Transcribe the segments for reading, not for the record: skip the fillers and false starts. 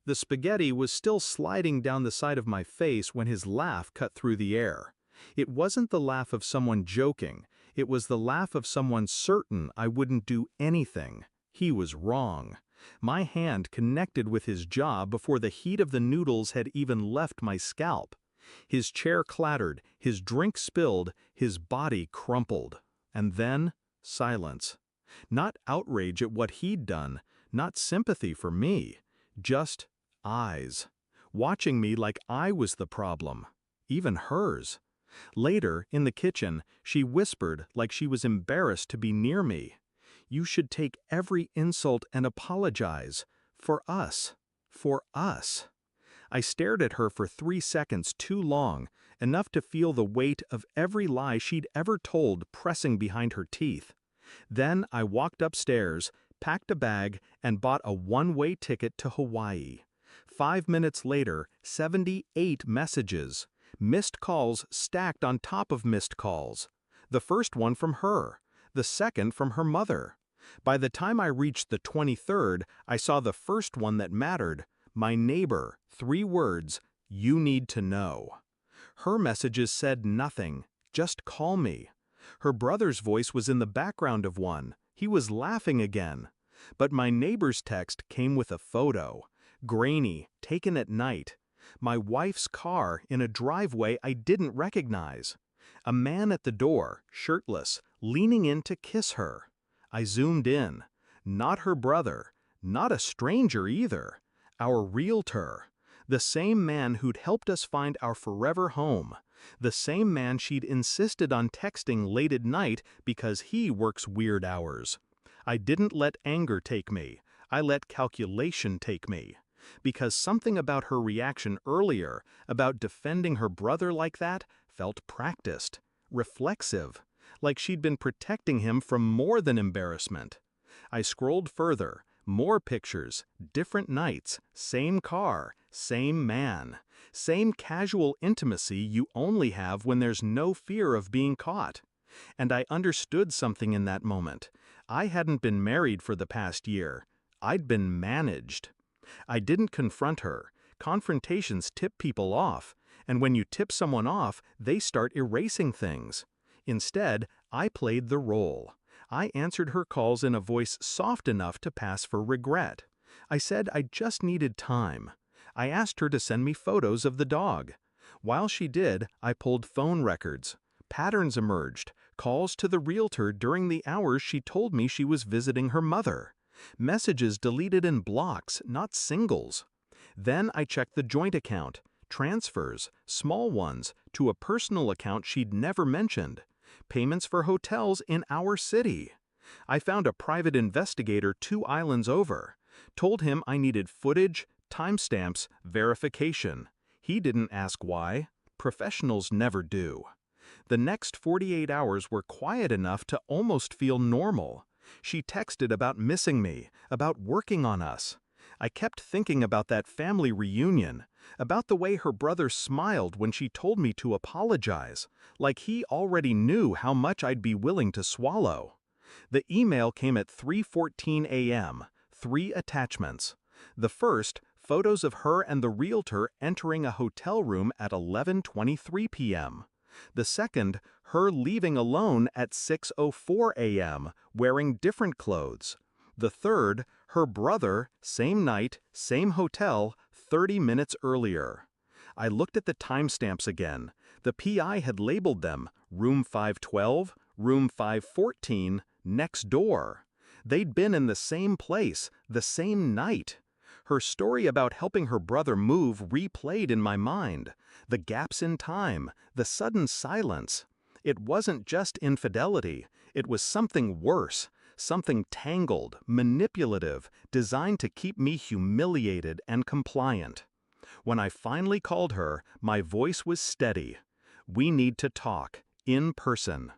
The spaghetti was still sliding down the side of my face when his laugh cut through the air. It wasn't the laugh of someone joking, it was the laugh of someone certain I wouldn't do anything. He was wrong. My hand connected with his jaw before the heat of the noodles had even left my scalp. His chair clattered, his drink spilled, his body crumpled. And then, silence. Not outrage at what he'd done, not sympathy for me, just eyes, watching me like I was the problem, even hers. Later, in the kitchen, she whispered like she was embarrassed to be near me. "You should take every insult and apologize. For us. For us." I stared at her for 3 seconds too long, enough to feel the weight of every lie she'd ever told pressing behind her teeth. Then I walked upstairs, packed a bag, and bought a one-way ticket to Hawaii. 5 minutes later, 78 messages. Missed calls stacked on top of missed calls. The first one from her. The second from her mother. By the time I reached the 23rd, I saw the first one that mattered. My neighbor, 3 words, "You need to know." Her messages said nothing, just "call me." Her brother's voice was in the background of one. He was laughing again. But my neighbor's text came with a photo. Grainy, taken at night. My wife's car in a driveway I didn't recognize. A man at the door, shirtless, leaning in to kiss her. I zoomed in. Not her brother, not a stranger either. Our realtor. The same man who'd helped us find our forever home. The same man she'd insisted on texting late at night because he works weird hours. I didn't let anger take me. I let calculation take me. Because something about her reaction earlier, about defending her brother like that, felt practiced, reflexive, like she'd been protecting him from more than embarrassment. I scrolled further, more pictures, different nights, same car, same man, same casual intimacy you only have when there's no fear of being caught. And I understood something in that moment. I hadn't been married for the past year. I'd been managed. I didn't confront her. Confrontations tip people off, and when you tip someone off, they start erasing things. Instead, I played the role. I answered her calls in a voice soft enough to pass for regret. I said I just needed time. I asked her to send me photos of the dog. While she did, I pulled phone records. Patterns emerged, calls to the realtor during the hours she told me she was visiting her mother. Messages deleted in blocks, not singles. Then I checked the joint account, transfers, small ones, to a personal account she'd never mentioned. Payments for hotels in our city. I found a private investigator 2 islands over. Told him I needed footage, timestamps, verification. He didn't ask why. Professionals never do. The next 48 hours were quiet enough to almost feel normal. She texted about missing me, about working on us. I kept thinking about that family reunion, about the way her brother smiled when she told me to apologize, like he already knew how much I'd be willing to swallow. The email came at 3:14 a.m., 3 attachments. The first, photos of her and the realtor entering a hotel room at 11:23 p.m. The second, her leaving alone at 6:04 a.m., wearing different clothes. The third, her brother, same night, same hotel, 30 minutes earlier. I looked at the timestamps again. The PI had labeled them, room 512, room 514, next door. They'd been in the same place, the same night. Her story about helping her brother move replayed in my mind. The gaps in time, the sudden silence. It wasn't just infidelity, it was something worse, something tangled, manipulative, designed to keep me humiliated and compliant. When I finally called her, my voice was steady. "We need to talk, in person."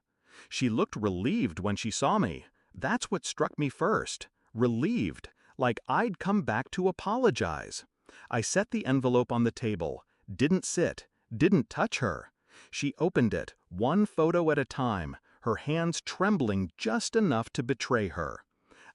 She looked relieved when she saw me. That's what struck me first. Relieved. Like I'd come back to apologize. I set the envelope on the table, didn't sit, didn't touch her. She opened it, one photo at a time, her hands trembling just enough to betray her.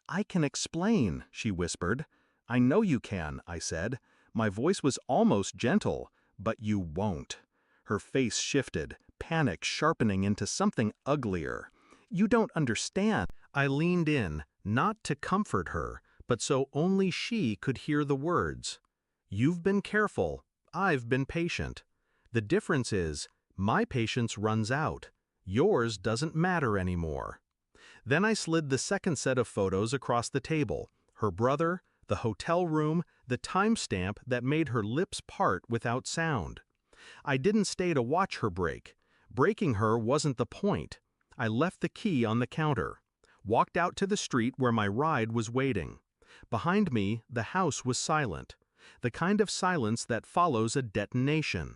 "I can explain," she whispered. "I know you can," I said. My voice was almost gentle, but you won't. Her face shifted, panic sharpening into something uglier. You don't understand. I leaned in, not to comfort her, but so only she could hear the words. You've been careful, I've been patient. The difference is, my patience runs out. Yours doesn't matter anymore. Then I slid the second set of photos across the table. Her brother, the hotel room, the timestamp that made her lips part without sound. I didn't stay to watch her break. Breaking her wasn't the point. I left the key on the counter. Walked out to the street where my ride was waiting. Behind me, the house was silent. The kind of silence that follows a detonation.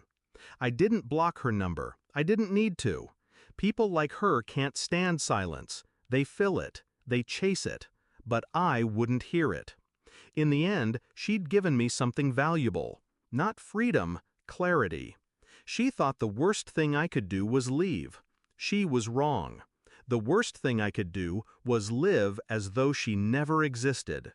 I didn't block her number. I didn't need to. People like her can't stand silence. They fill it. They chase it. But I wouldn't hear it. In the end, she'd given me something valuable. Not freedom, clarity. She thought the worst thing I could do was leave. She was wrong. The worst thing I could do was live as though she never existed.